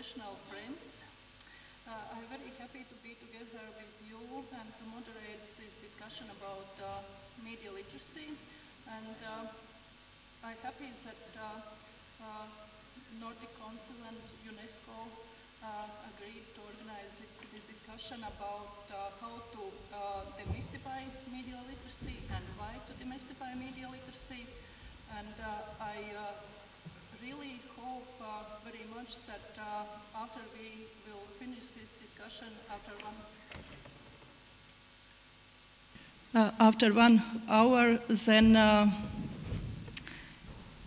professional friends. I'm very happy to be together with you and to moderate this discussion about media literacy. And I'm happy that Nordic Council and UNESCO agreed to organize this discussion about how to demystify media literacy and why to demystify media literacy. And I really hope very much that after we will finish this discussion after 1 hour,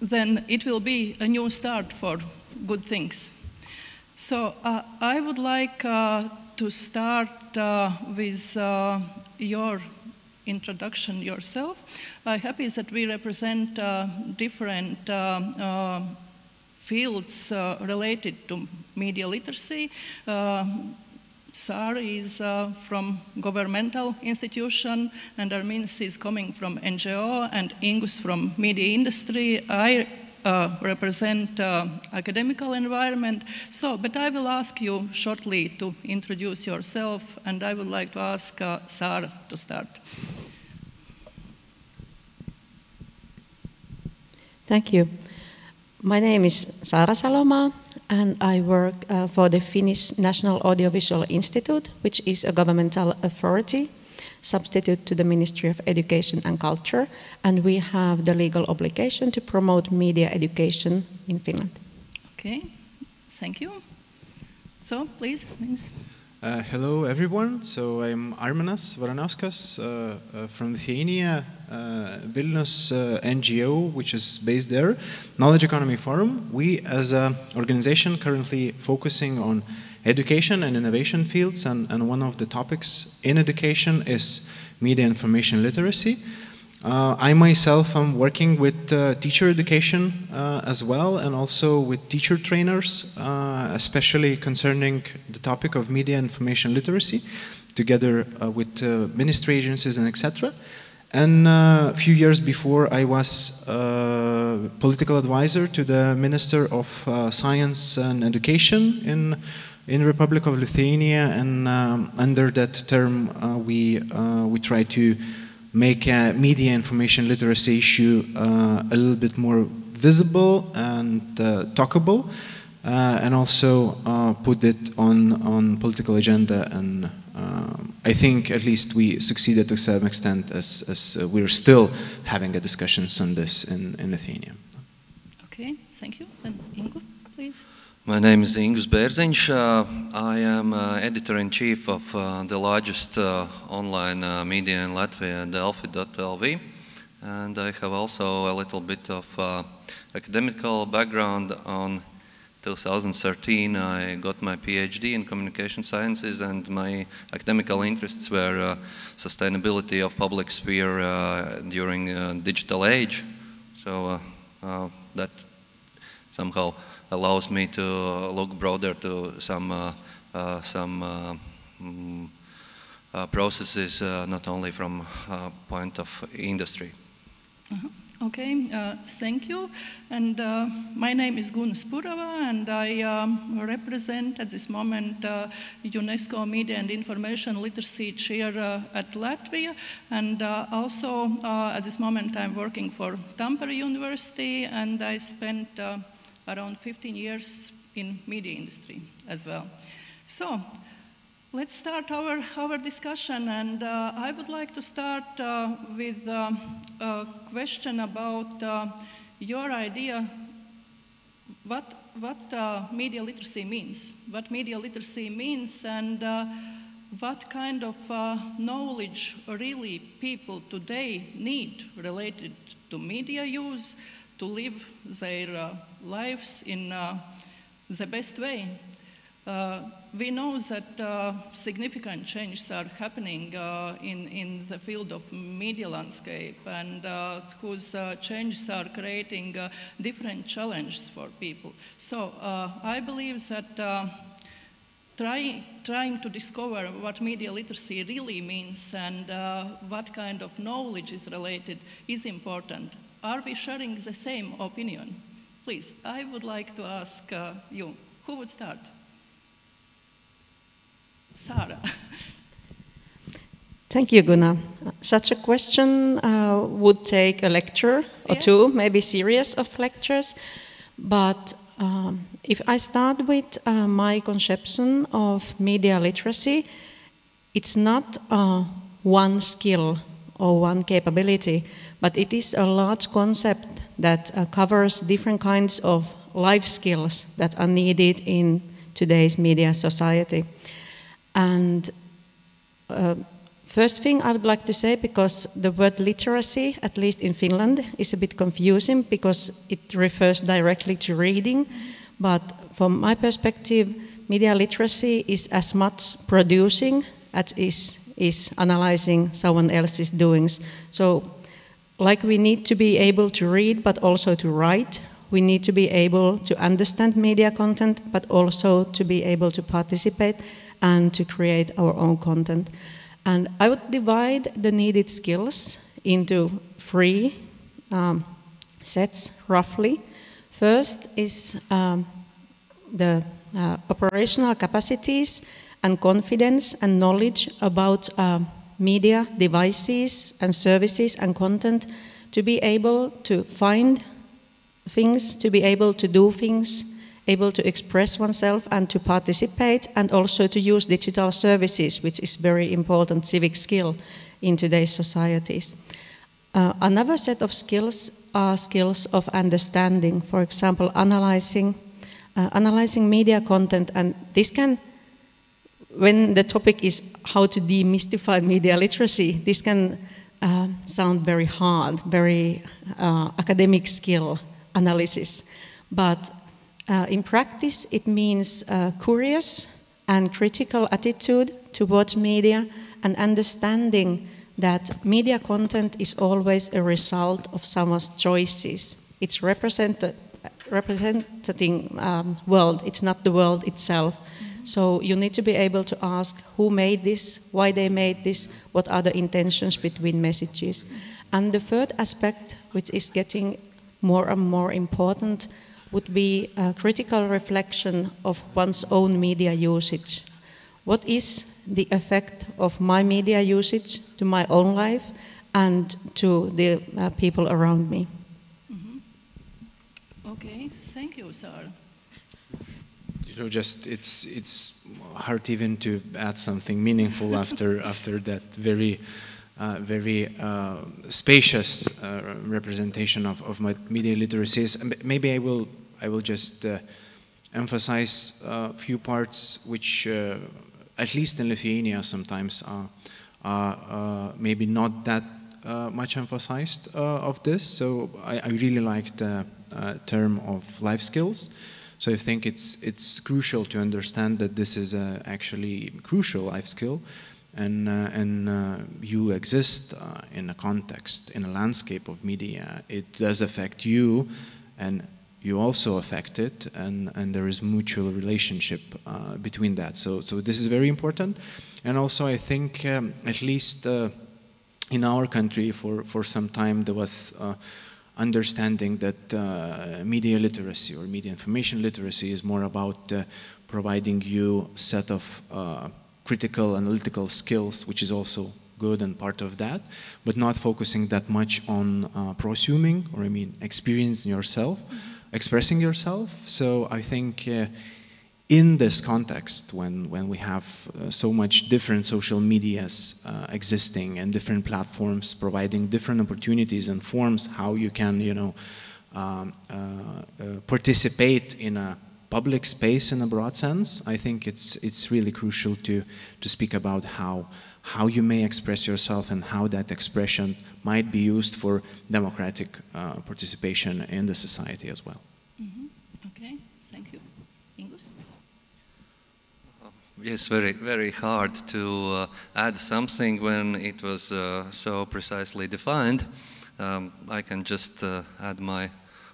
then it will be a new start for good things. So I would like to start with your introduction yourself. I'm happy that we represent different fields related to media literacy. Sar is from governmental institution, and Armins is coming from NGO, and Ingus from media industry. I represent academical environment. So, but I will ask you shortly to introduce yourself, and I would like to ask Sara to start. Thank you. My name is Sara Salomaa, and I work for the Finnish National Audiovisual Institute, which is a governmental authority substitute to the Ministry of Education and Culture, and we have the legal obligation to promote media education in Finland. Okay, thank you. So, please, Vince. Hello, everyone. So I'm Arminas Varanauskas from Lithuania, Vilnius NGO, which is based there, Knowledge Economy Forum. We, as an organization, currently focusing on education and innovation fields, and one of the topics in education is media information literacy. I myself am working with teacher education as well, and also with teacher trainers, especially concerning the topic of media information literacy, together with ministry agencies and etc. And a few years before, I was political advisor to the Minister of Science and Education in Republic of Lithuania, and under that term we try to make a media information literacy issue a little bit more visible and talkable, and also put it on political agenda. And I think at least we succeeded to some extent, as we're still having a discussions on this in Lithuania. Okay, thank you. Then Ingu, please. My name is Ingus Bērziņš. I am editor-in-chief of the largest online media in Latvia, Delfi.lv. And I have also a little bit of academical background. On 2013, I got my PhD in communication sciences, and my academical interests were sustainability of public sphere during digital age. So that somehow allows me to look broader to some processes, not only from point of industry. Okay, thank you. And my name is Guna Spurava, and I represent at this moment UNESCO Media and Information Literacy Chair at Latvia. And also at this moment I'm working for Tampere University, and I spent around 15 years in media industry as well. So let's start our discussion, and I would like to start with a question about your idea what media literacy means, and what kind of knowledge really people today need related to media use to live their lives in the best way. We know that significant changes are happening in the field of media landscape, and whose changes are creating different challenges for people. So I believe that trying to discover what media literacy really means and what kind of knowledge is related is important. Are we sharing the same opinion? Please, I would like to ask you, who would start? Sarah. Thank you, Gunnar. Such a question would take a lecture or two, maybe series of lectures. But if I start with my conception of media literacy, it's not one skill or one capability, but it is a large concept that covers different kinds of life skills that are needed in today's media society. And first thing I would like to say, because the word literacy, at least in Finland, is a bit confusing because it refers directly to reading. But from my perspective, media literacy is as much producing as is analyzing someone else's doings. So, like we need to be able to read, but also to write, we need to be able to understand media content, but also to be able to participate and to create our own content. And I would divide the needed skills into three sets, roughly. First is the operational capacities and confidence and knowledge about media devices and services and content to be able to find things, to be able to do things, able to express oneself and to participate, and also to use digital services, which is very important civic skill in today's societies. Another set of skills are skills of understanding, for example, analyzing media content, and this can, when the topic is how to demystify media literacy, this can sound very hard, very academic skill analysis, but in practice, it means curious and critical attitude towards media and understanding that media content is always a result of someone's choices. It's representing world, it's not the world itself. So you need to be able to ask who made this, why they made this, what are the intentions between messages. And the third aspect, which is getting more and more important, would be a critical reflection of one's own media usage. What is the effect of my media usage to my own life and to the people around me? Mm-hmm. Okay, thank you, Sarah. You know, just it's hard even to add something meaningful after that very spacious representation of my media literacies. Maybe I will just emphasize a few parts which, at least in Lithuania, sometimes are maybe not that much emphasized of this. So I really like the term of life skills. So I think it's crucial to understand that this is actually crucial life skill. And you exist in a context, in a landscape of media. It does affect you, and you also affect it, and there is mutual relationship between that. So this is very important. And also I think, at least in our country, for some time there was understanding that media literacy or media information literacy is more about providing you a set of critical analytical skills, which is also good and part of that, but not focusing that much on prosuming, or experiencing yourself, expressing yourself. So I think in this context, when we have so much different social medias existing and different platforms providing different opportunities and forms how you can, participate in a public space in a broad sense, I think it's really crucial to speak about how you may express yourself and how that expression might be used for democratic participation in the society as well. Mm-hmm. Okay, thank you. Ingus? Yes, very, very hard to add something when it was so precisely defined. I can just add my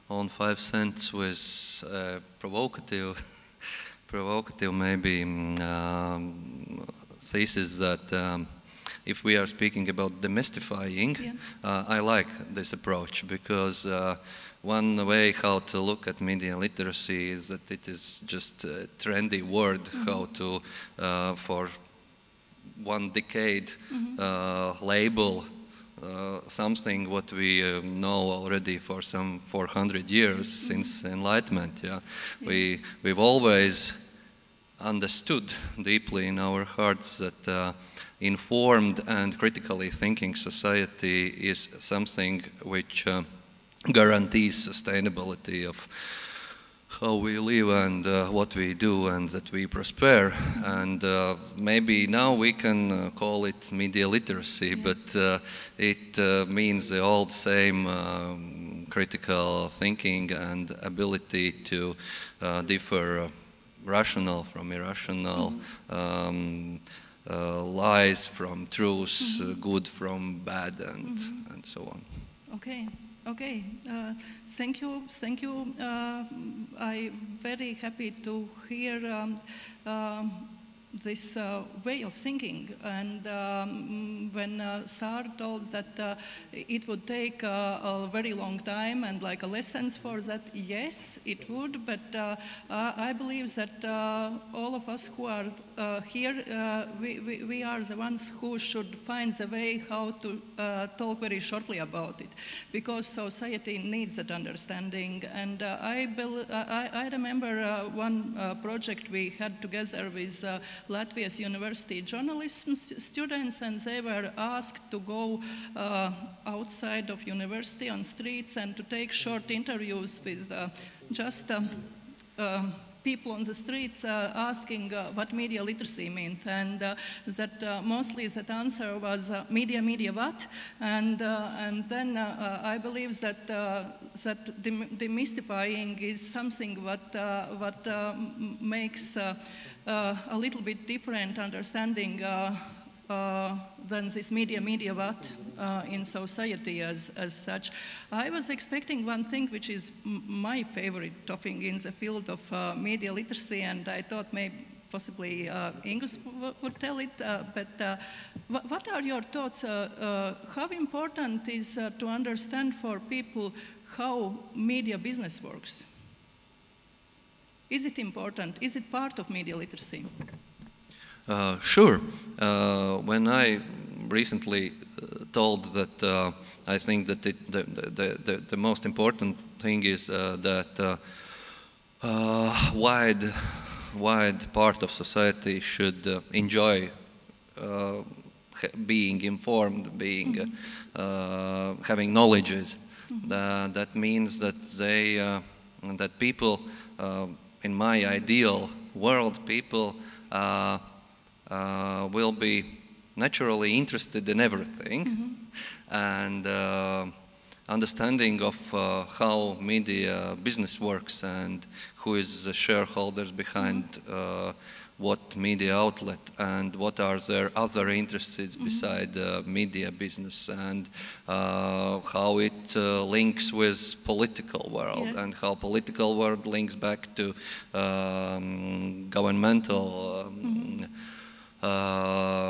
own 5 cents with provocative maybe thesis that if we are speaking about demystifying, I like this approach, because one way how to look at media literacy is that it is just a trendy word, how to for one decade label something what we know already for some 400 years since Enlightenment. Yeah, we've always understood deeply in our hearts that informed and critically thinking society is something which guarantees sustainability of how we live and what we do, and that we prosper. And maybe now we can call it media literacy, but it means the old same critical thinking and ability to differ rational from irrational, lies from truth, good from bad, and so on. Okay. Okay, thank you. I'm very happy to hear this way of thinking. And when Sar told that it would take a very long time and like a lessons for that, yes, it would. But I believe that all of us who are here, we are the ones who should find the way how to talk very shortly about it, because society needs that understanding. And I remember one project we had together with Latvia's university journalism students, and they were asked to go outside of university on streets and to take short interviews with just people on the streets asking what media literacy meant, and that mostly that answer was media what, and then I believe that demystifying is something what makes a little bit different understanding than this media what in society as such. I was expecting one thing which is my favorite topic in the field of media literacy, and I thought maybe possibly Ingus would tell it, but what are your thoughts? How important is to understand for people how media business works? Is it important? Is it part of media literacy? Sure. When I recently told that I think that the most important thing is that wide part of society should enjoy being informed, being having knowledges. That means that that people, in my ideal world, people will be naturally interested in everything, and understanding of how media business works and who is the shareholders behind what media outlet and what are their other interests beside media business, and how it links with political world, and how political world links back to governmental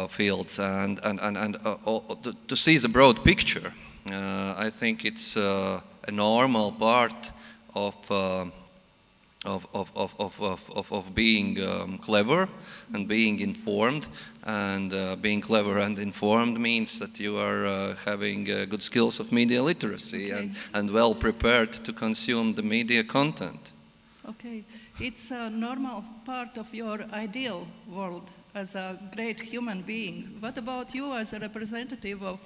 fields, and to see the broad picture. I think it's a normal part of being clever and being informed, and being clever and informed means that you are having good skills of media literacy, and well prepared to consume the media content. Okay, it's a normal part of your ideal world as a great human being. What about you as a representative of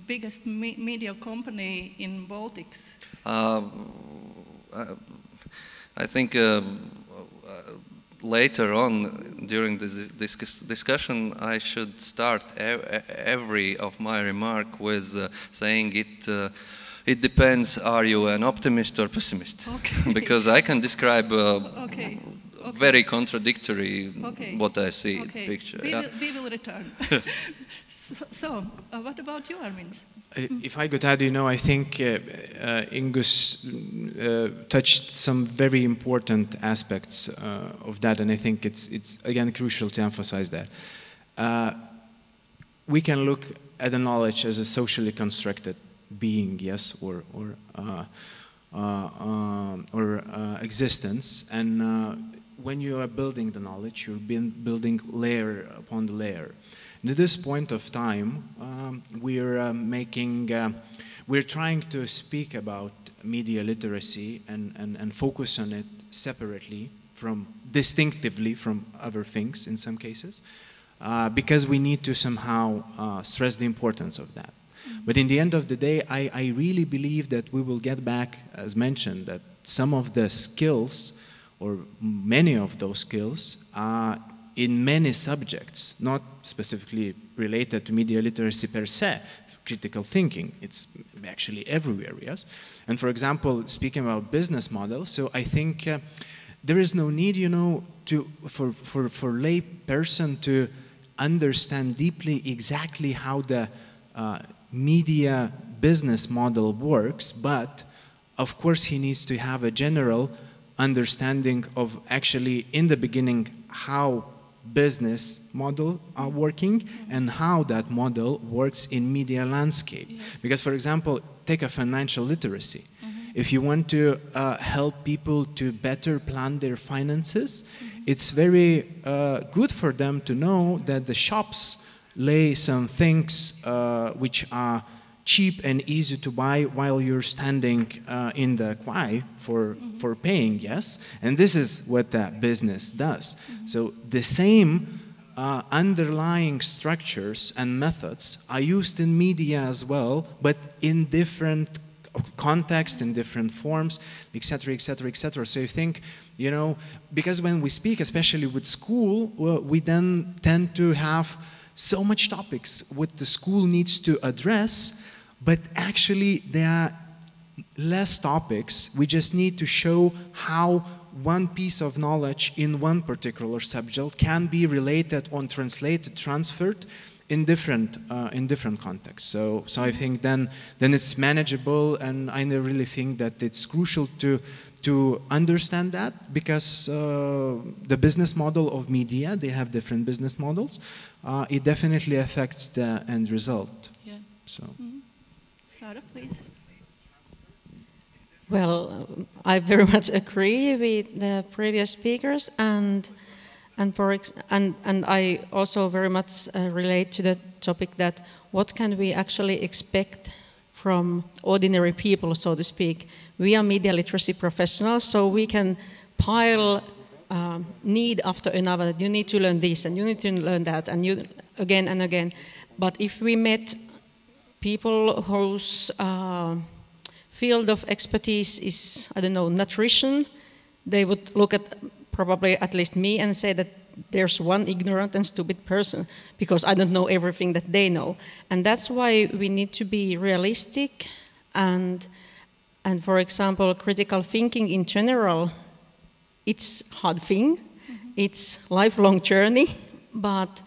biggest media company in Baltics? I think later on during this discussion I should start every of my remark with saying it depends, are you an optimist or pessimist? Okay. Because I can describe very contradictory what I see in the picture. We will return. So, what about you, Armin? If I could add, I think Ingus touched some very important aspects of that, and I think it's again crucial to emphasize that. We can look at the knowledge as a socially constructed being, yes, or existence, and when you are building the knowledge, you're building layer upon the layer. And at this point of time, we're trying to speak about media literacy and focus on it separately, distinctively from other things in some cases, because we need to somehow stress the importance of that. But in the end of the day, I really believe that we will get back, as mentioned, that some of the skills, or many of those skills, in many subjects, not specifically related to media literacy per se, critical thinking, it's actually everywhere, yes? And for example, speaking about business models, so I think there is no need, you know, for lay person to understand deeply exactly how the media business model works, but of course he needs to have a general understanding of actually in the beginning how business model are working and how that model works in media landscape. Yes. Because for example, take a financial literacy. If you want to help people to better plan their finances, it's very good for them to know that the shops lay some things which are cheap and easy to buy while you're standing in the quay for paying, yes? And this is what that business does. So the same underlying structures and methods are used in media as well, but in different context, in different forms, etc., etc., etc. So you think, you know, because when we speak, especially with school, well, we then tend to have so much topics what the school needs to address, but actually there are less topics. We just need to show how one piece of knowledge in one particular subject can be related or translated, transferred in different contexts. So I think then it's manageable, and I really think that it's crucial to understand that, because the business model of media, they have different business models. It definitely affects the end result. Yeah. So. Sarah, please. Well, I very much agree with the previous speakers, and I also very much relate to the topic that what can we actually expect from ordinary people, so to speak. We are media literacy professionals, so we can pile need after another. You need to learn this, and you need to learn that, and you again and again. But if we met people whose field of expertise is, I don't know, nutrition, they would look at probably at least me and say that there's one ignorant and stupid person because I don't know everything that they know. And that's why we need to be realistic, and for example, critical thinking in general, it's a hard thing, it's a lifelong journey, but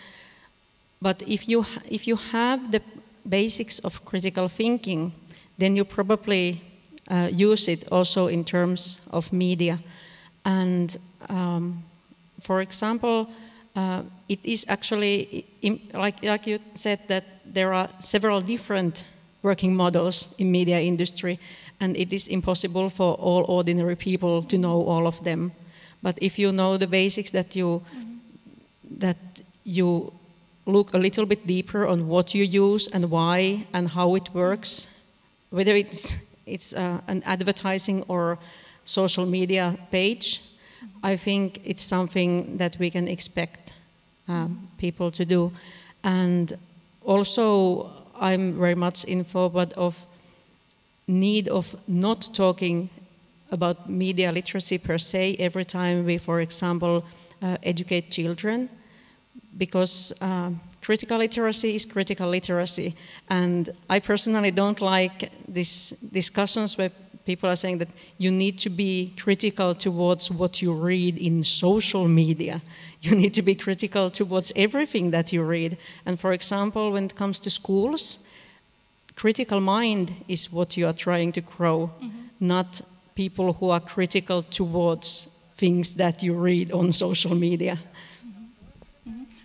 if you have the basics of critical thinking, then you probably use it also in terms of media. And for example, it is actually, like you said, that there are several different working models in media industry, and it is impossible for all ordinary people to know all of them. But if you know the basics, that you look a little bit deeper on what you use and why and how it works, whether it's an advertising or social media page, I think it's something that we can expect people to do. And also, I'm very much in favor of need of not talking about media literacy per se every time we, for example, educate children, because critical literacy is critical literacy. And I personally don't like these discussions where people are saying that you need to be critical towards what you read in social media. You need to be critical towards everything that you read. And for example, when it comes to schools, critical mind is what you are trying to grow, not people who are critical towards things that you read on social media.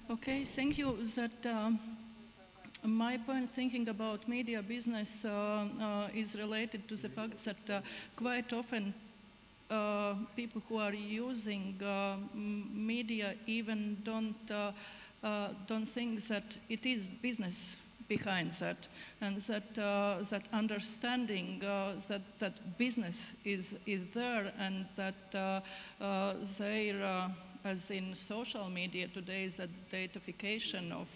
Okay, thank you. That my point thinking about media business is related to the fact that quite often people who are using media even don't think that it is business behind that, and that understanding that business is there, and that as in social media today, that datafication of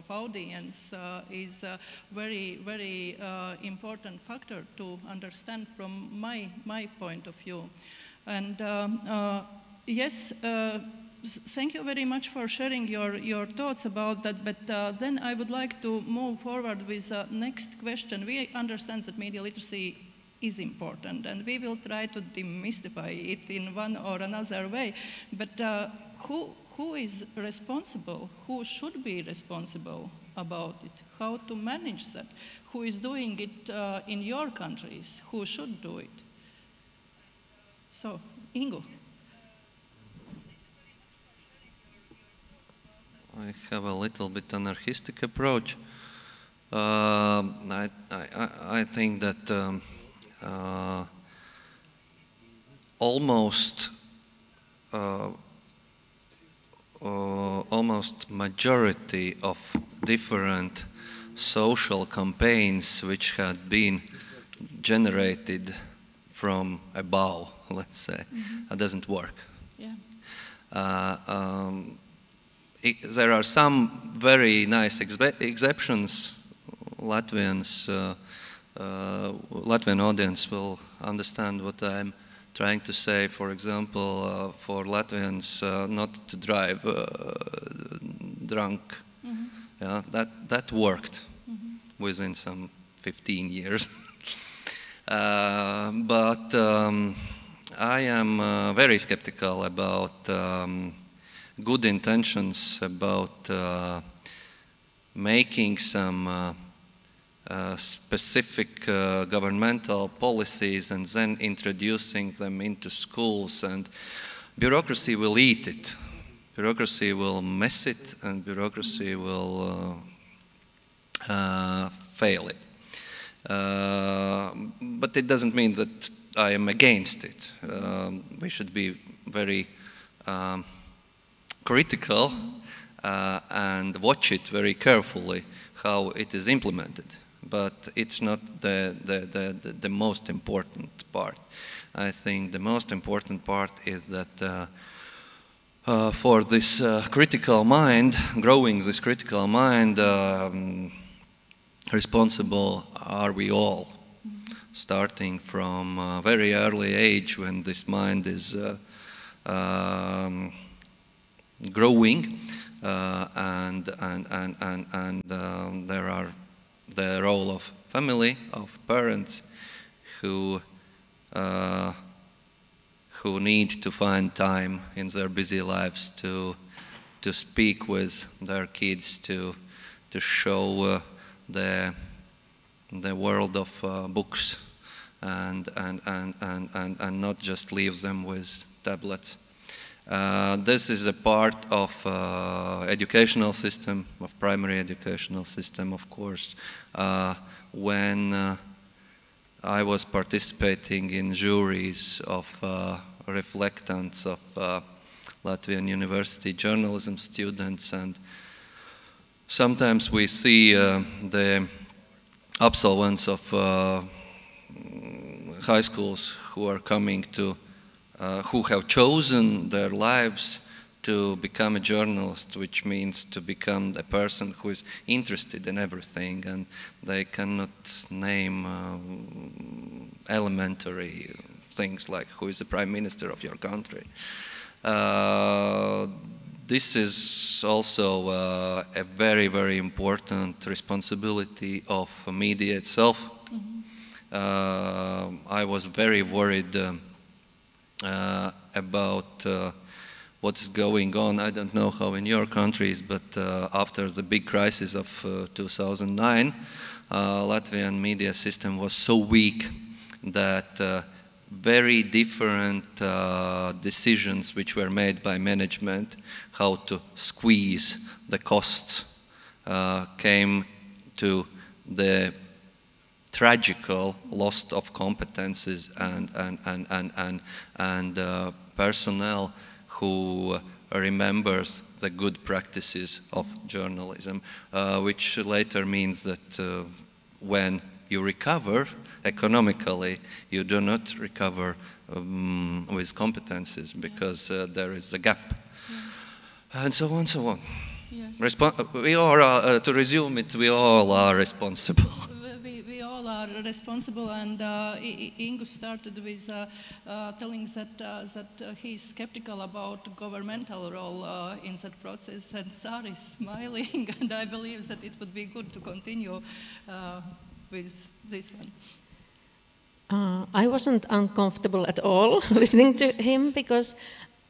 audience is a very important factor to understand from my point of view. And yes. Thank you very much for sharing your thoughts about that, but then I would like to move forward with the next question. We understand that media literacy is important, and we will try to demystify it in one or another way, but who is responsible? Who should be responsible about it? How to manage that? Who is doing it in your countries? Who should do it? So, Ingo. I have a little bit anarchistic approach. I think that almost majority of different social campaigns which had been generated from above, let's say, doesn't work. Yeah. There are some very nice exceptions. Latvian audience will understand what I'm trying to say. For example, for Latvians not to drive drunk. Yeah, that worked within some 15 years. But I am very skeptical about good intentions about making some specific governmental policies and then introducing them into schools, and bureaucracy will eat it. Bureaucracy will mess it, and bureaucracy will fail it. But it doesn't mean that I am against it. We should be very critical and watch it very carefully how it is implemented, but it's not the most important part. I think the most important part is that for this critical mind, growing this critical mind, responsible are we all, starting from a very early age when this mind is growing, and there are the role of family, of parents who need to find time in their busy lives to speak with their kids, to show the world of books, and not just leave them with tablets. This is a part of educational system, of primary educational system, of course. When I was participating in juries of reflectants of Latvian university journalism students, and sometimes we see the absolvents of high schools who are coming to who have chosen their lives to become a journalist, which means to become a person who is interested in everything, and they cannot name elementary things like who is the prime minister of your country. This is also a very, very important responsibility of media itself. I was very worried about what's going on. I don't know how in your countries, but after the big crisis of 2009, Latvian media system was so weak that very different decisions which were made by management, how to squeeze the costs, came to the tragical loss of competences and personnel who remembers the good practices of journalism, which later means that when you recover economically, you do not recover with competences because there is a gap, and so on, so on. Yes. We are, to resume it, we all are responsible. We all are responsible, and Ingu started with telling that he's skeptical about governmental role in that process, and Sara is smiling, and I believe that it would be good to continue with this one. I wasn't uncomfortable at all listening to him because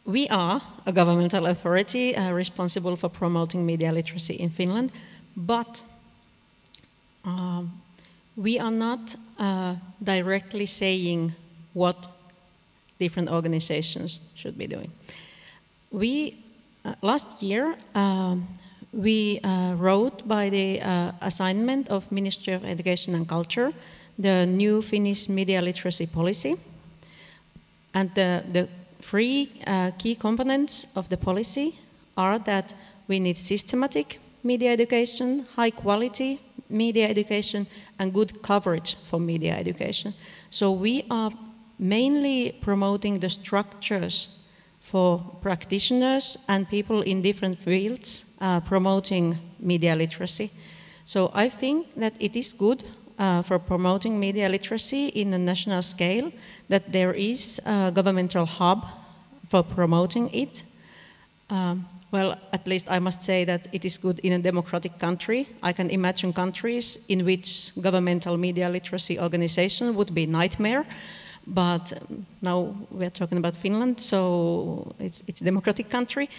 we are a governmental authority responsible for promoting media literacy in Finland, but we are not directly saying what different organizations should be doing. Last year, we wrote by the assignment of Ministry of Education and Culture the new Finnish media literacy policy. And the three key components of the policy are that we need systematic media education, high quality media education, and good coverage for media education. So we are mainly promoting the structures for practitioners and people in different fields promoting media literacy. So I think that it is good for promoting media literacy in a national scale, that there is a governmental hub for promoting it. Well, at least I must say that it is good in a democratic country. I can imagine countries in which governmental media literacy organization would be a nightmare. But now we're talking about Finland, so it's a democratic country.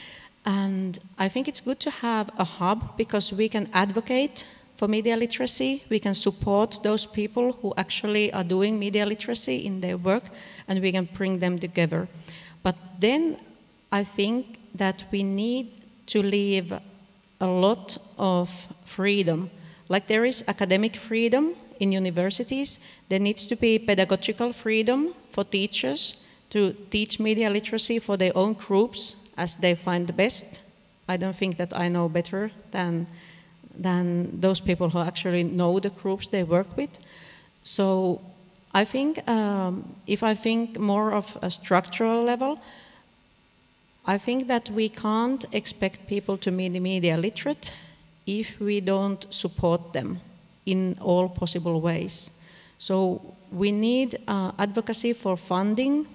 And I think it's good to have a hub because we can advocate for media literacy. We can support those people who actually are doing media literacy in their work, and we can bring them together. But then I think that we need to leave a lot of freedom. Like there is academic freedom in universities, there needs to be pedagogical freedom for teachers to teach media literacy for their own groups as they find the best. I don't think that I know better than those people who actually know the groups they work with. So I think if I think more of a structural level, I think that we can't expect people to be media literate if we don't support them in all possible ways. So we need advocacy for funding,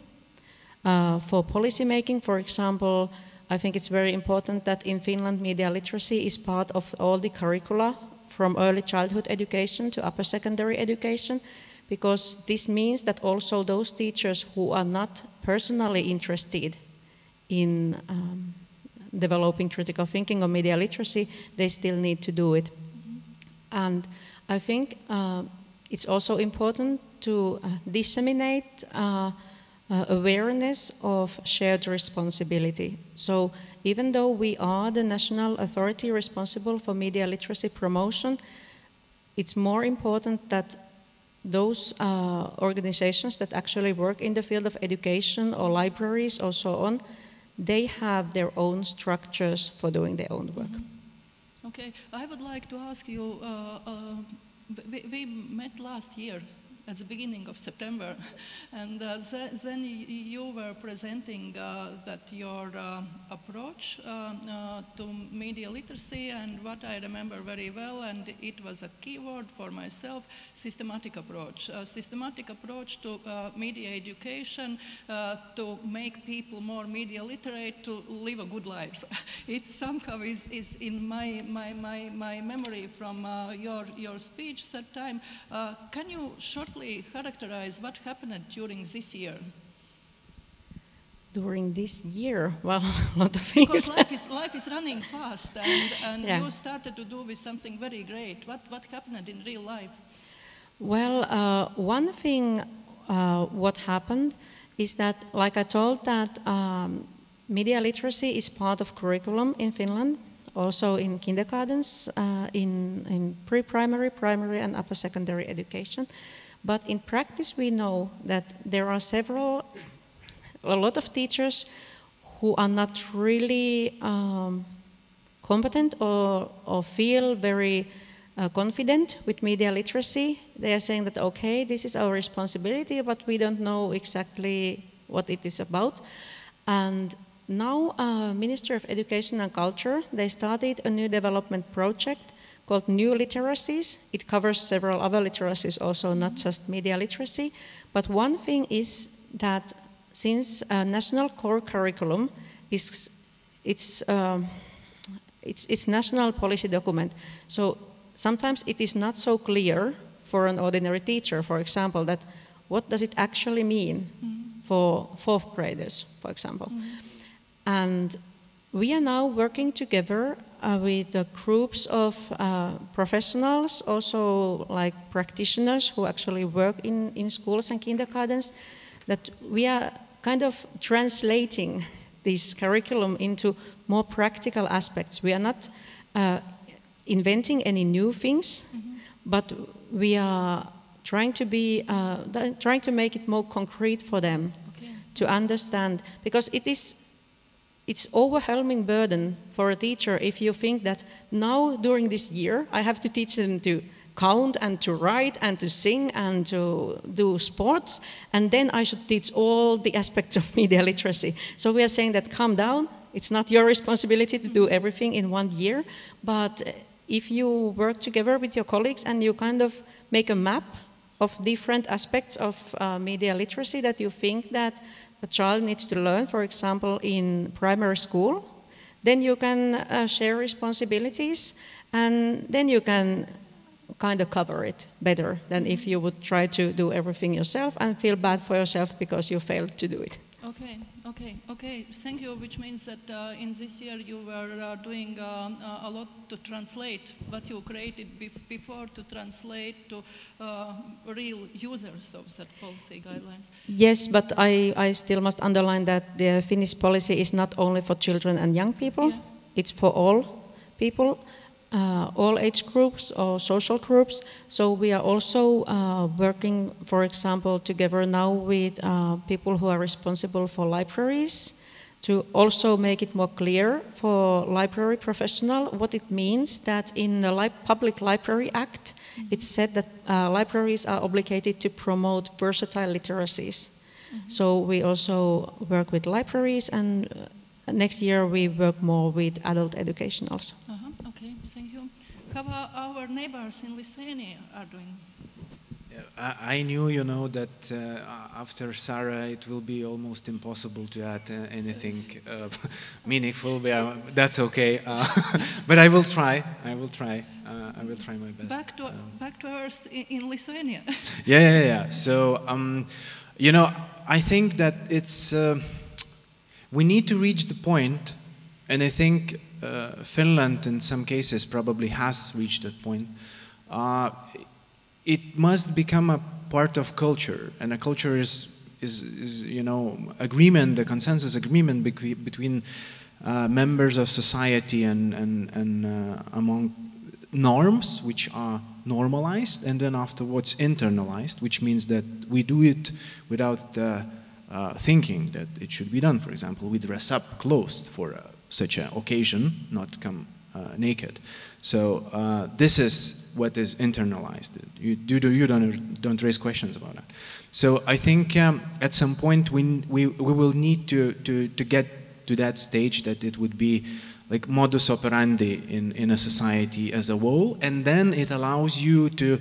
for policy making. For example, I think it's very important that in Finland media literacy is part of all the curricula from early childhood education to upper secondary education, because this means that also those teachers who are not personally interested in developing critical thinking or media literacy, they still need to do it. And I think it's also important to disseminate awareness of shared responsibility. So even though we are the national authority responsible for media literacy promotion, it's more important that those organizations that actually work in the field of education or libraries or so on, they have their own structures for doing their own work. Mm-hmm. Okay, I would like to ask you, we met last year at the beginning of September, and then you were presenting that your approach to media literacy, and what I remember very well, and it was a keyword for myself, systematic approach. Systematic approach to media education to make people more media literate, to live a good life. It somehow is in my memory from your speech that time. Can you shortly characterize what happened during this year? During this year, well, a lot of things. Because life is running fast, and yeah. You started to do with something very great. What happened in real life? Well, one thing what happened is that, like I told, that media literacy is part of curriculum in Finland also in kindergartens, in pre-primary, primary, and upper secondary education. But in practice, we know that there are a lot of teachers who are not really competent or feel very confident with media literacy. They are saying that, okay, this is our responsibility, but we don't know exactly what it is about. And now, Ministry of Education and Culture, they started a new development project called New Literacies. It covers several other literacies also, not just media literacy. But one thing is that since a national core curriculum is it's national policy document, so sometimes it is not so clear for an ordinary teacher, for example, that what does it actually mean for fourth graders, for example. And we are now working together with groups of professionals, also like practitioners who actually work in schools and kindergartens, that we are kind of translating this curriculum into more practical aspects. We are not inventing any new things, but we are trying to make it more concrete for them to understand, because it's overwhelming burden for a teacher if you think that now during this year I have to teach them to count and to write and to sing and to do sports, and then I should teach all the aspects of media literacy. So we are saying that calm down, it's not your responsibility to do everything in 1 year, but if you work together with your colleagues and you kind of make a map of different aspects of media literacy that you think that a child needs to learn, for example, in primary school, then you can share responsibilities, and then you can kind of cover it better than if you would try to do everything yourself and feel bad for yourself because you failed to do it. Okay. Thank you. Which means that in this year you were doing a lot to translate what you created before to translate to real users of that policy guidelines. Yes, but I still must underline that the Finnish policy is not only for children and young people. Yeah. It's for all people. All age groups or social groups. So we are also working, for example, together now with people who are responsible for libraries to also make it more clear for library professional what it means that in the Public Library Act, it's said that libraries are obligated to promote versatile literacies. So we also work with libraries, and next year we work more with adult education also. Okay, thank you. How our neighbors in Lithuania are doing? Yeah, I knew, that after Sarah it will be almost impossible to add anything meaningful. But that's okay. But I will try. I will try my best. Back to us in Lithuania. Yeah. So, I think that it's we need to reach the point, and I think Finland in some cases probably has reached that point. It must become a part of culture, and a culture is agreement, a consensus agreement between members of society and among norms which are normalized and then afterwards internalized, which means that we do it without thinking that it should be done. For example, we dress up clothes for such an occasion, not come naked. So this is what is internalized. You don't raise questions about that. So I think at some point we will need to get to that stage that it would be like modus operandi in a society as a whole, and then it allows you to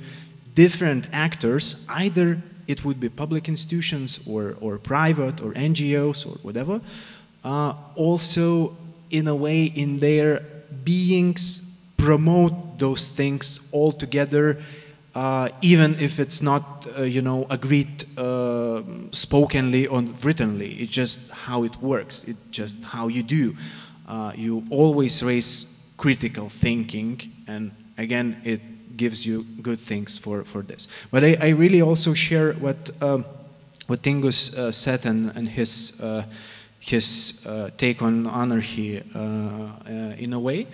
different actors, either it would be public institutions or private or NGOs or whatever, also in a way in their beings promote those things all together, even if it's not agreed spokenly or writtenly. It's just how it works. It's just how you do. You always raise critical thinking, and again it gives you good things for this. But I really also share what Tingus said and his take on anarchy in a way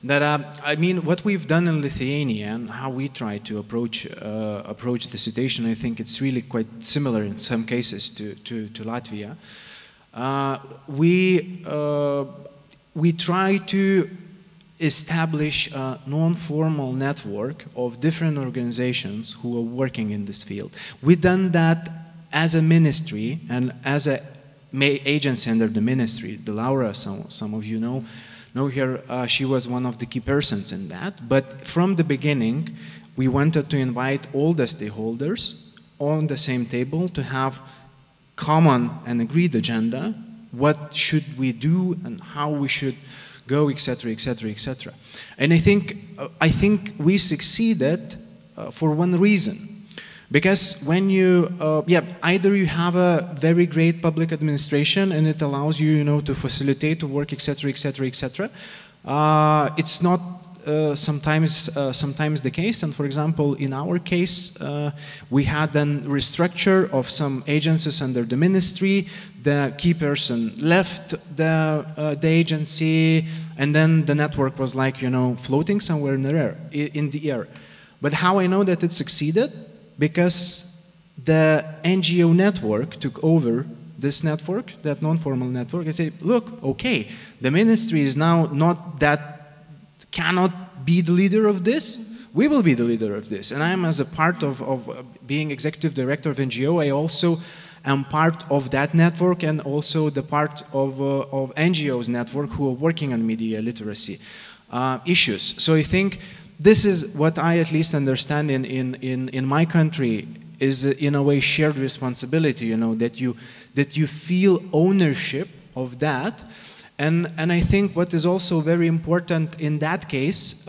that I mean, what we've done in Lithuania and how we try to approach the situation, I think it's really quite similar in some cases to Latvia. We try to establish a non-formal network of different organizations who are working in this field. We've done that as a ministry and as a agency under the ministry. The Laura, some of you know her, she was one of the key persons in that. But from the beginning, we wanted to invite all the stakeholders on the same table to have common and agreed agenda. What should we do and how we should go, etc., etc., etc. And I think we succeeded for one reason. Because when you, either you have a very great public administration and it allows you, to facilitate to work, etc., etc., etc. It's not sometimes the case. And for example, in our case, we had then restructure of some agencies under the ministry. The key person left the agency, and then the network was like, floating somewhere in the air. But how I know that it succeeded? Because the NGO network took over this network, that non-formal network, and said, look, okay, the ministry is now not that, cannot be the leader of this, we will be the leader of this. And I am, as a part of being executive director of NGO, I also am part of that network and also the part of NGO's network who are working on media literacy issues. So I think this is what I at least understand in my country is in a way shared responsibility, that you feel ownership of that. And I think what is also very important in that case,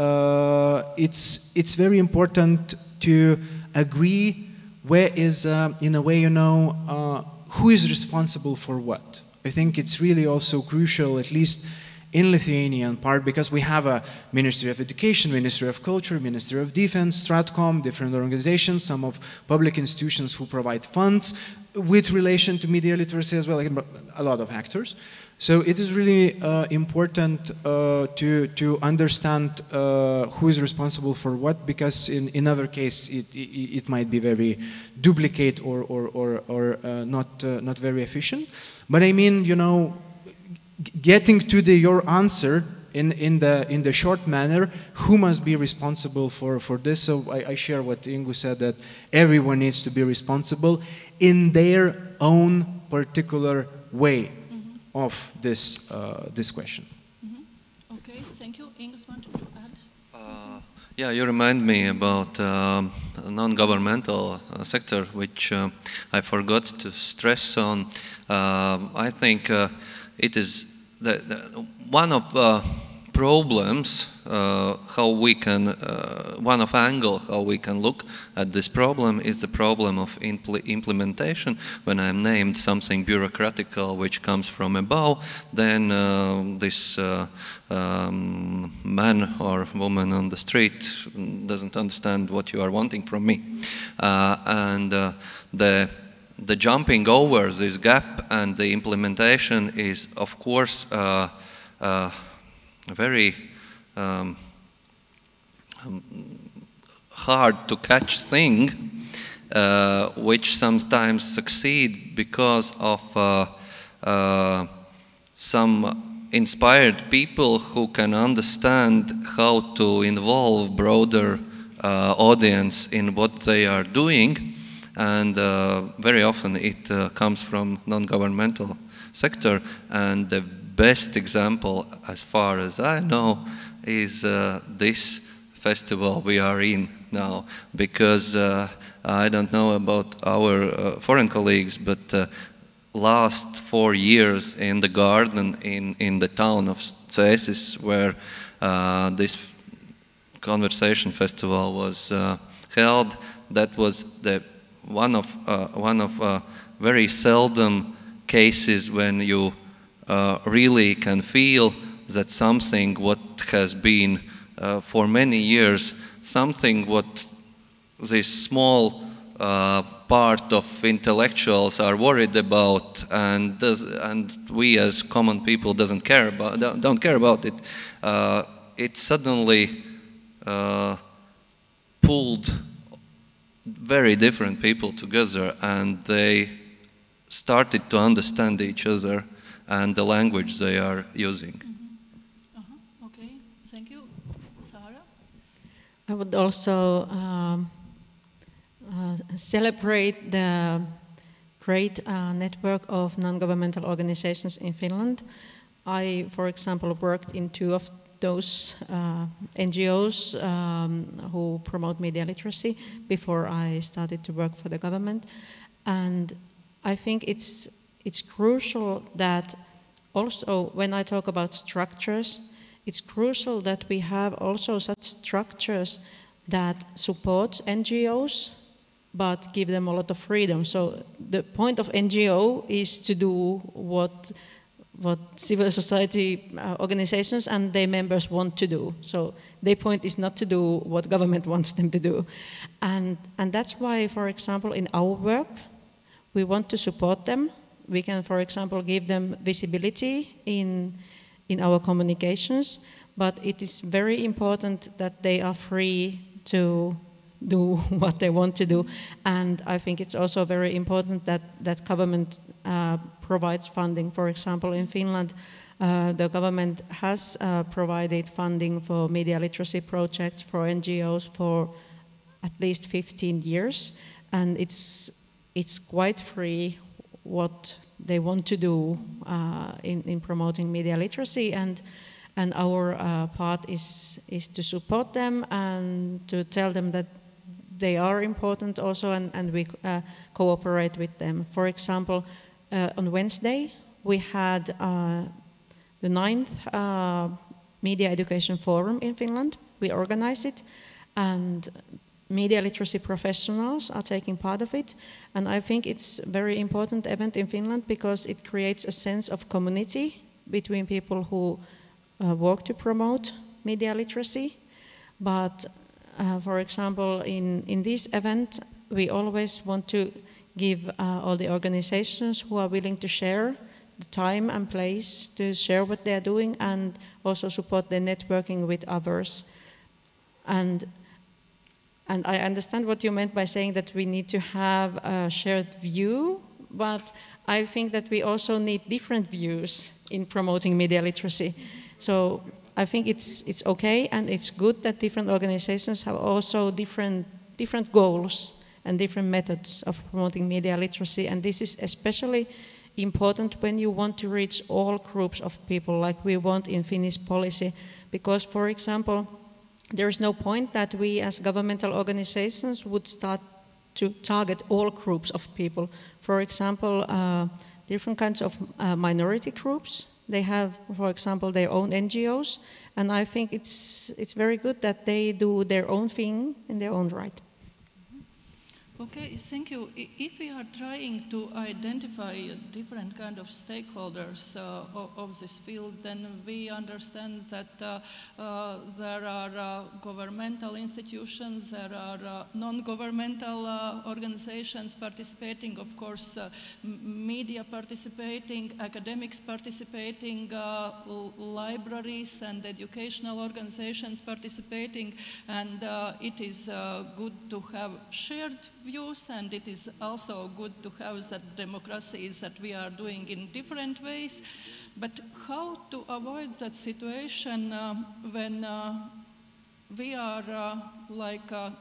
it's very important to agree where is, in a way, who is responsible for what. I think it's really also crucial, at least in Lithuanian part, because we have a Ministry of Education, Ministry of Culture, Ministry of Defense, Stratcom, different organizations, some of public institutions who provide funds with relation to media literacy as well, like a lot of actors. So it is really important to understand who is responsible for what, because in other case it might be very duplicate or not very efficient. But I mean, getting to your answer in the short manner, who must be responsible for this? So I share what Ingu said, that everyone needs to be responsible in their own particular way of this question. Okay, thank you. Ingus wanted to add? Yeah, you remind me about non-governmental sector, which I forgot to stress on. I think it is one of problems, how we can, one of angle how we can look at this problem is the problem of implementation. When I'm named something bureaucratical which comes from above, then this man or woman on the street doesn't understand what you are wanting from me. And the jumping over this gap and the implementation is, of course, a very hard to catch thing, which sometimes succeed because of some inspired people who can understand how to involve broader audience in what they are doing. And very often it comes from non-governmental sector, and the best example, as far as I know, is this festival we are in now, because I don't know about our foreign colleagues, but last 4 years in the garden in the town of Cēsis, where this conversation festival was held, that was the one of very seldom cases when you really can feel that something what has been for many years, something what this small part of intellectuals are worried about, and we as common people don't care about it, it suddenly pulled very different people together, and they started to understand each other and the language they are using. Okay, thank you. Sarah? I would also celebrate the great network of non-governmental organizations in Finland. I, for example, worked in 2 of those NGOs who promote media literacy before I started to work for the government. And I think it's crucial that also when I talk about structures, it's crucial that we have also such structures that support NGOs but give them a lot of freedom. So the point of NGO is to do what civil society organizations and their members want to do. So their point is not to do what government wants them to do. And that's why, for example, in our work, we want to support them. We can, for example, give them visibility in our communications, but it is very important that they are free to do what they want to do. And I think it's also very important that government provides funding. For example, in Finland, the government has provided funding for media literacy projects for NGOs for at least 15 years, and it's quite free what they want to do in promoting media literacy, and our part is to support them and to tell them that they are important also, and we cooperate with them. For example, on Wednesday we had the 9th Media Education Forum in Finland. We organized it, and media literacy professionals are taking part of it. And I think it's a very important event in Finland because it creates a sense of community between people who work to promote media literacy. But for example, in this event, we always want to give all the organizations who are willing to share the time and place to share what they are doing, and also support their networking with others. And I understand what you meant by saying that we need to have a shared view, but I think that we also need different views in promoting media literacy. So I think it's okay and it's good that different organizations have also different goals and different methods of promoting media literacy. And this is especially important when you want to reach all groups of people, like we want in Finnish policy. Because, for example, there is no point that we as governmental organizations would start to target all groups of people. For example, different kinds of minority groups, they have, for example, their own NGOs, and I think it's very good that they do their own thing in their own right. Okay, thank you. If we are trying to identify different kind of stakeholders of this field, then we understand that there are governmental institutions, there are non-governmental organizations participating, of course, media participating, academics participating, libraries and educational organizations participating, and it is good to have shared views, and it is also good to have that democracies that we are doing in different ways. But how to avoid that situation when we are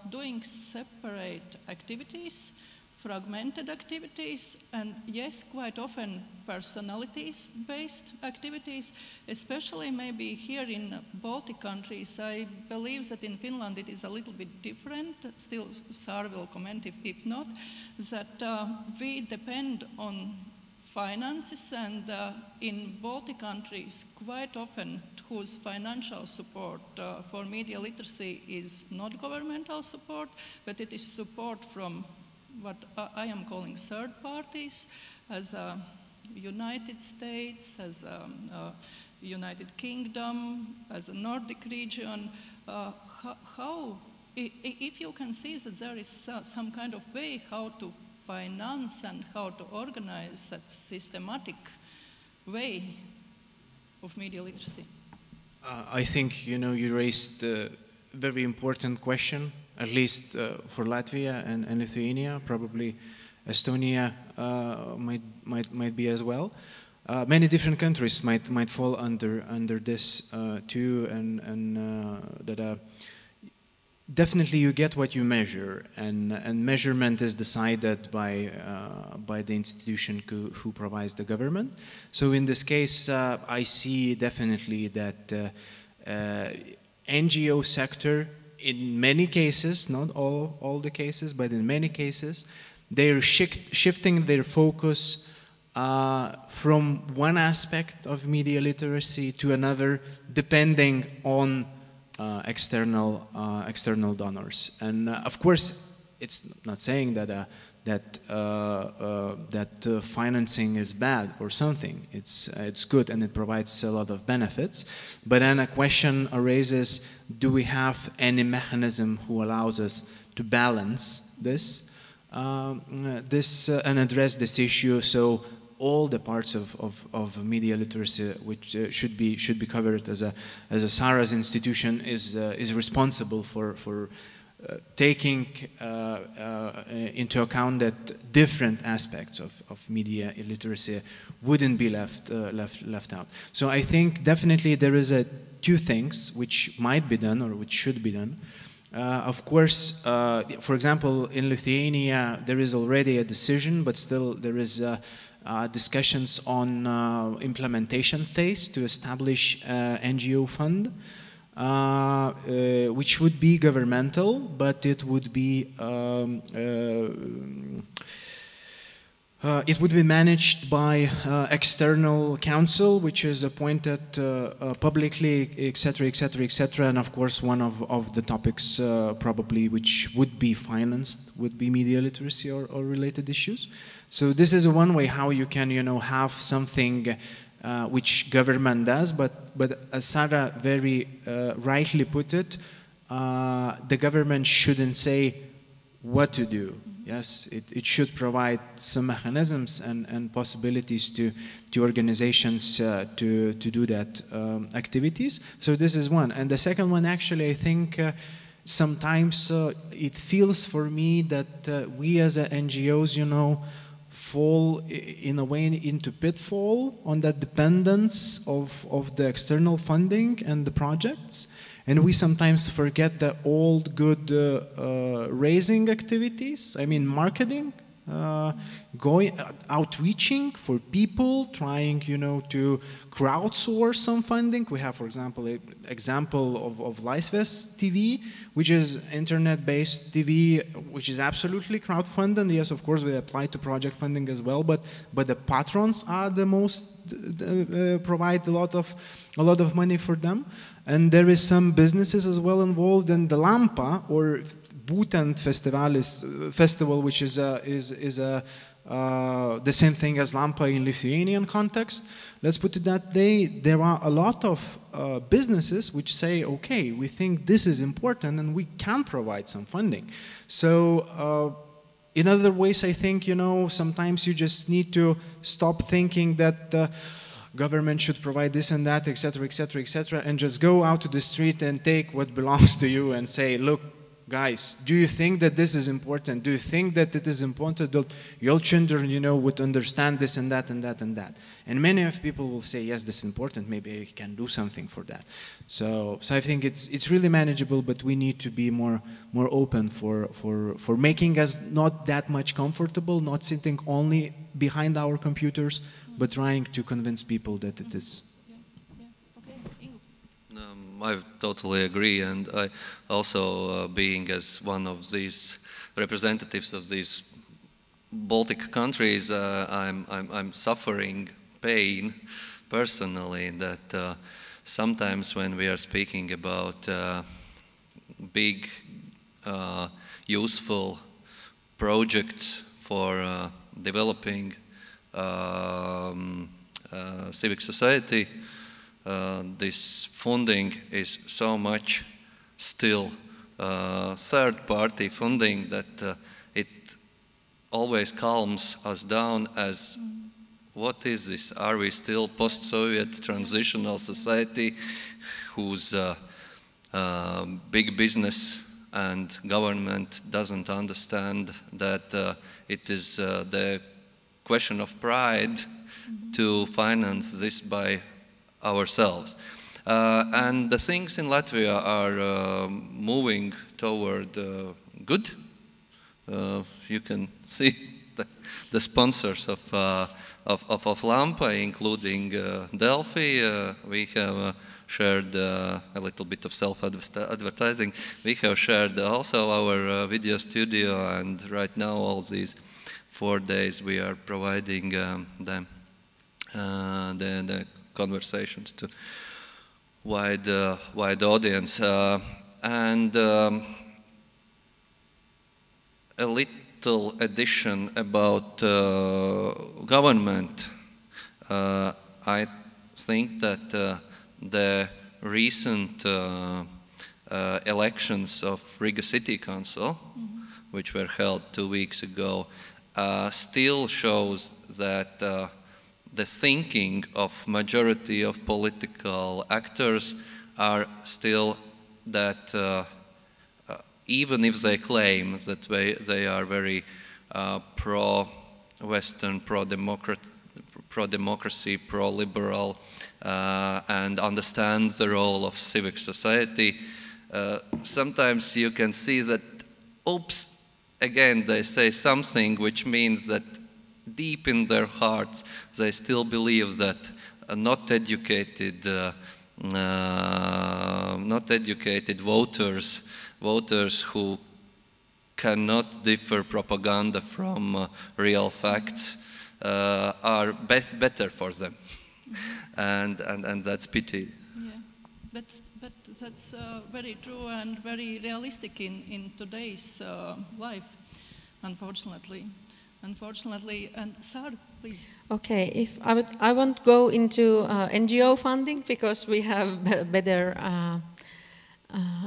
doing separate activities, fragmented activities, and yes, quite often personalities-based activities, especially maybe here in Baltic countries. I believe that in Finland it is a little bit different. Still, Sara will comment if not, that we depend on finances, and in Baltic countries quite often whose financial support for media literacy is not governmental support, but it is support from what I am calling third parties, as United States, as United Kingdom, as a Nordic region. How, if you can see that there is some kind of way how to finance and how to organize that systematic way of media literacy? I think you raised a very important question, at least for Latvia and Lithuania. Probably Estonia might be as well. Many different countries might fall under this too, and that definitely you get what you measure, and measurement is decided by the institution who provides the government. So in this case, I see definitely that NGO sector, in many cases, not all the cases, but in many cases, they're shifting their focus from one aspect of media literacy to another, depending on external donors. And of course, it's not saying that financing is bad or something. It's good and it provides a lot of benefits. But then a question arises: do we have any mechanism who allows us to balance this, and address this issue? So all the parts of media literacy, which should be covered as a SARA's institution, is responsible for taking into account that different aspects of media literacy wouldn't be left out. So I think definitely there is two things which might be done or which should be done. Of course, for example, in Lithuania there is already a decision, but still there is discussions on implementation phase to establish NGO fund, which would be governmental, but it would be managed by external council, which is appointed publicly, etc., etc., etc. And of course, one of the topics probably which would be financed would be media literacy or related issues. So this is one way how you can, have something which government does, but as Sara very rightly put it, the government shouldn't say what to do. Yes, it should provide some mechanisms and possibilities to organizations to do that activities. So this is one. And the second one, actually, I think sometimes it feels for me that we as NGOs, fall in a way into pitfall on that dependence of the external funding and the projects. And we sometimes forget the old good raising activities. I mean, marketing, outreaching for people, trying, to crowdsource some funding. We have, for example, an example of Laisvės TV, which is internet-based TV, which is absolutely crowdfunded. Yes, of course, we apply to project funding as well, but the patrons are the most provide a lot of money for them. And there is some businesses as well involved in the LAMPA, or Būtent festival, which is the same thing as LAMPA in Lithuanian context. Let's put it that way. There are a lot of businesses which say, okay, we think this is important and we can provide some funding. So in other ways, I think, sometimes you just need to stop thinking that government should provide this and that, etc., etc., etc., and just go out to the street and take what belongs to you and say, look, guys, do you think that this is important? Do you think that it is important that your children, would understand this and that and that and that? And many of people will say, yes, this is important. Maybe I can do something for that. So I think it's really manageable, but we need to be more open for making us not that much comfortable, not sitting only behind our computers, but trying to convince people that it is. I totally agree, and I also, being as one of these representatives of these Baltic countries, I'm suffering pain personally that sometimes when we are speaking about big, useful projects for developing civic society, this funding is so much still third-party funding that it always calms us down as, what is this? Are we still post-Soviet transitional society? whose big business and government doesn't understand that it is the question of pride to finance this by ourselves. And the things in Latvia are moving toward good. You can see the sponsors of LAMPA, including Delphi. We have shared a little bit of self-advertising. We have shared also our video studio, and right now all these 4 days we are providing the conversations to wide audience. And a little addition about government. I think that the recent elections of Riga City Council, which were held 2 weeks ago, still shows that the thinking of majority of political actors are still that even if they claim that they are very pro-Western, pro-democracy, pro-liberal, and understand the role of civic society, sometimes you can see that, oops, again they say something which means that deep in their hearts they still believe that not educated voters who cannot differ propaganda from real facts are better for them. And that's pity. Yeah, but that's very true and very realistic in today's life, unfortunately. And Sarah, please. Okay, if I won't go into NGO funding because we have better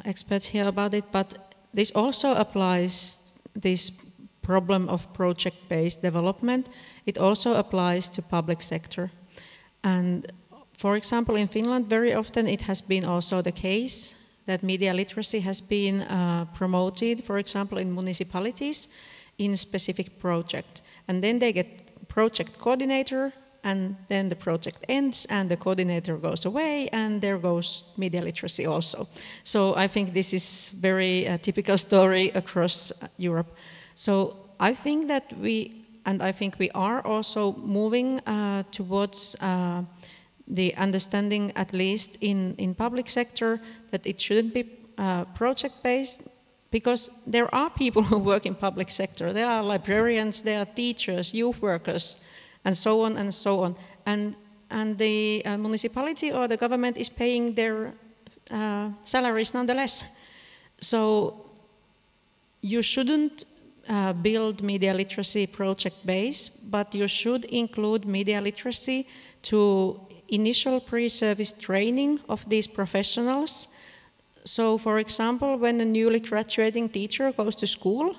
experts here about it, but this also applies this problem of project-based development. It also applies to public sector. And for example, in Finland, very often it has been also the case that media literacy has been promoted, for example, in municipalities in specific project. And then they get project coordinator, and then the project ends and the coordinator goes away, and there goes media literacy also. So I think this is very typical story across Europe. So I think that we are also moving towards the understanding, at least in public sector, that it shouldn't be project-based, because there are people who work in public sector. There are librarians, there are teachers, youth workers, and so on and so on. And the municipality or the government is paying their salaries nonetheless. So you shouldn't build media literacy project base, but you should include media literacy to initial pre-service training of these professionals. So, for example, when a newly graduating teacher goes to school,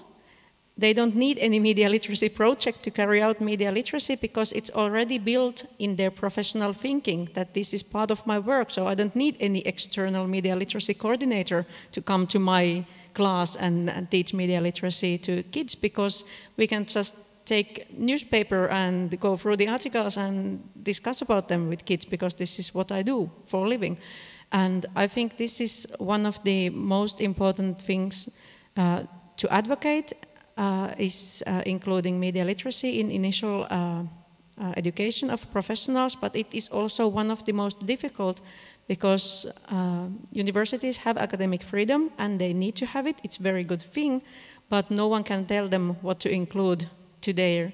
they don't need any media literacy project to carry out media literacy because it's already built in their professional thinking that this is part of my work. So I don't need any external media literacy coordinator to come to my class and teach media literacy to kids, because we can just take newspaper and go through the articles and discuss about them with kids, because this is what I do for a living. And I think this is one of the most important things to advocate, is including media literacy in initial education of professionals, but it is also one of the most difficult, because universities have academic freedom and they need to have it. It's a very good thing, but no one can tell them what to include to their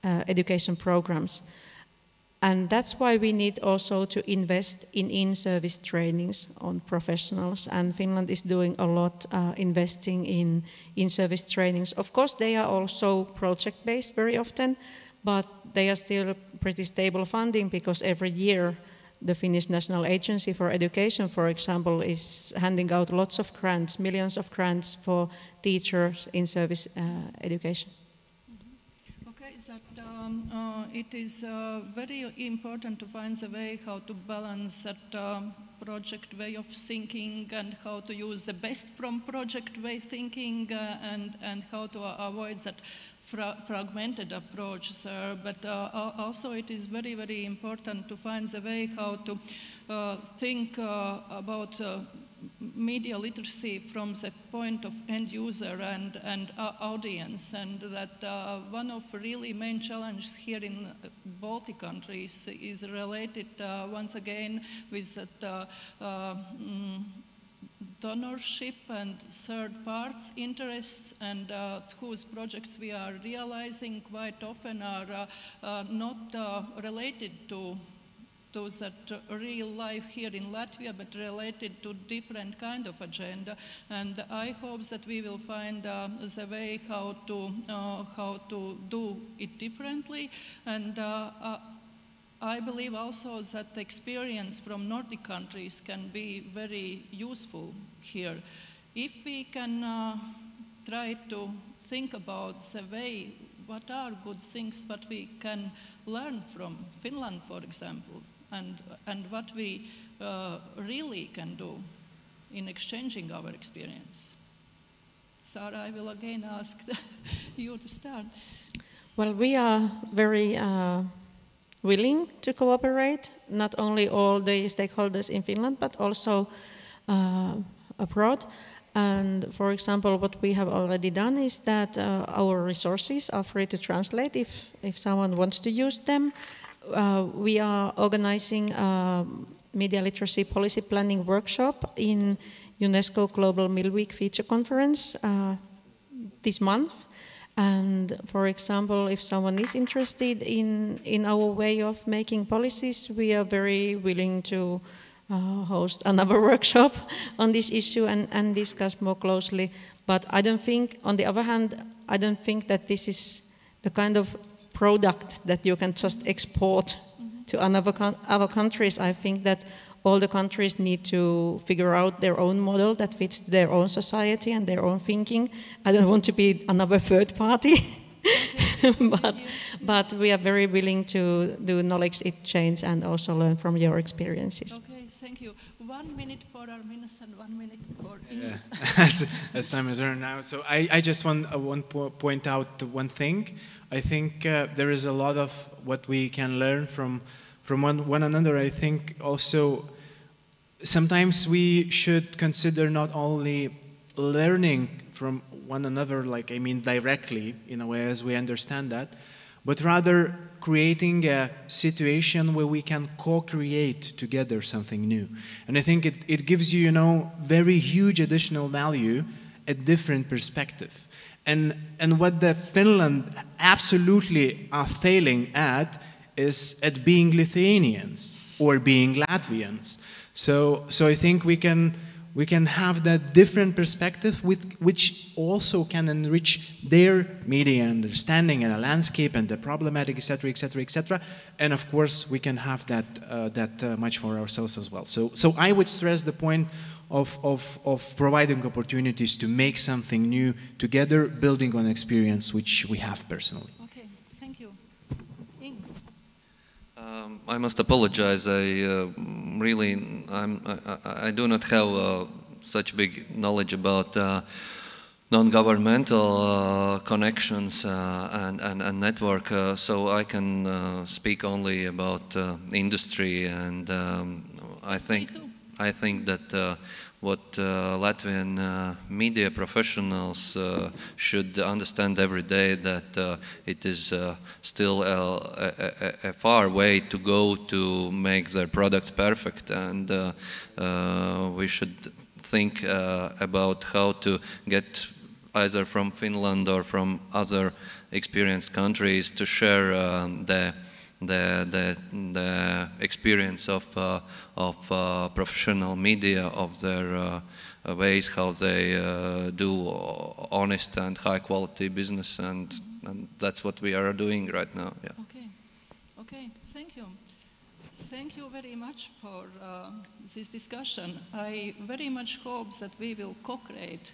education programs. And that's why we need also to invest in in-service trainings on professionals. And Finland is doing a lot investing in in-service trainings. Of course, they are also project-based very often, but they are still pretty stable funding, because every year the Finnish National Agency for Education, for example, is handing out lots of grants, millions of grants for teachers in service education. That it is very important to find a way how to balance that project way of thinking and how to use the best from project way thinking and how to avoid that fragmented approach, sir. But also it is very, very important to find the way how to think about media literacy from the point of end user and audience, and that one of really main challenges here in Baltic countries is related once again with that donorship and third parts interests, and whose projects we are realizing quite often are not related to that real life here in Latvia, but related to different kind of agenda. And I hope that we will find the way how to do it differently. And I believe also that the experience from Nordic countries can be very useful here. If we can try to think about the way, what are good things that we can learn from Finland, for example, and what we really can do in exchanging our experience. Sarah, I will again ask you to start. Well, we are very willing to cooperate, not only all the stakeholders in Finland, but also abroad. And for example, what we have already done is that our resources are free to translate if someone wants to use them. We are organizing a media literacy policy planning workshop in UNESCO Global Mill Week Feature Conference this month. And for example, if someone is interested in our way of making policies, we are very willing to host another workshop on this issue and discuss more closely. But I don't think, on the other hand, I don't think that this is the kind of product that you can just export to other countries. I think that all the countries need to figure out their own model that fits their own society and their own thinking. I don't want to be another third party, but we are very willing to do knowledge exchange and also learn from your experiences. Okay, thank you. 1 minute for our minister and 1 minute for English. As time is running out, so I just want to point out one thing. I think there is a lot of what we can learn from one another. I think also sometimes we should consider not only learning from one another, directly in a way as we understand that, but rather creating a situation where we can co-create together something new. And I think it gives you, very huge additional value, a different perspective. And what the Finland absolutely are failing at is at being Lithuanians or being Latvians. So I think we can have that different perspective which also can enrich their media understanding and a landscape and the problematic, etc., etc., etc. And of course, we can have that much for ourselves as well. So I would stress the point of providing opportunities to make something new together, building on experience which we have personally. Okay, thank you. I must apologize. I do not have such big knowledge about non-governmental connections and network, so I can speak only about industry, and I think that what Latvian media professionals should understand every day, that it is still a far way to go to make their products perfect, and we should think about how to get either from Finland or from other experienced countries to share the experience of professional media, of their ways how they do honest and high quality business, and that's what we are doing right now. Yeah. Okay, thank you. Thank you very much for this discussion. I very much hope that we will co-create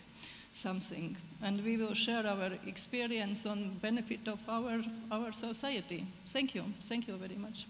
something, and we will share our experience on benefit of our society. Thank you very much.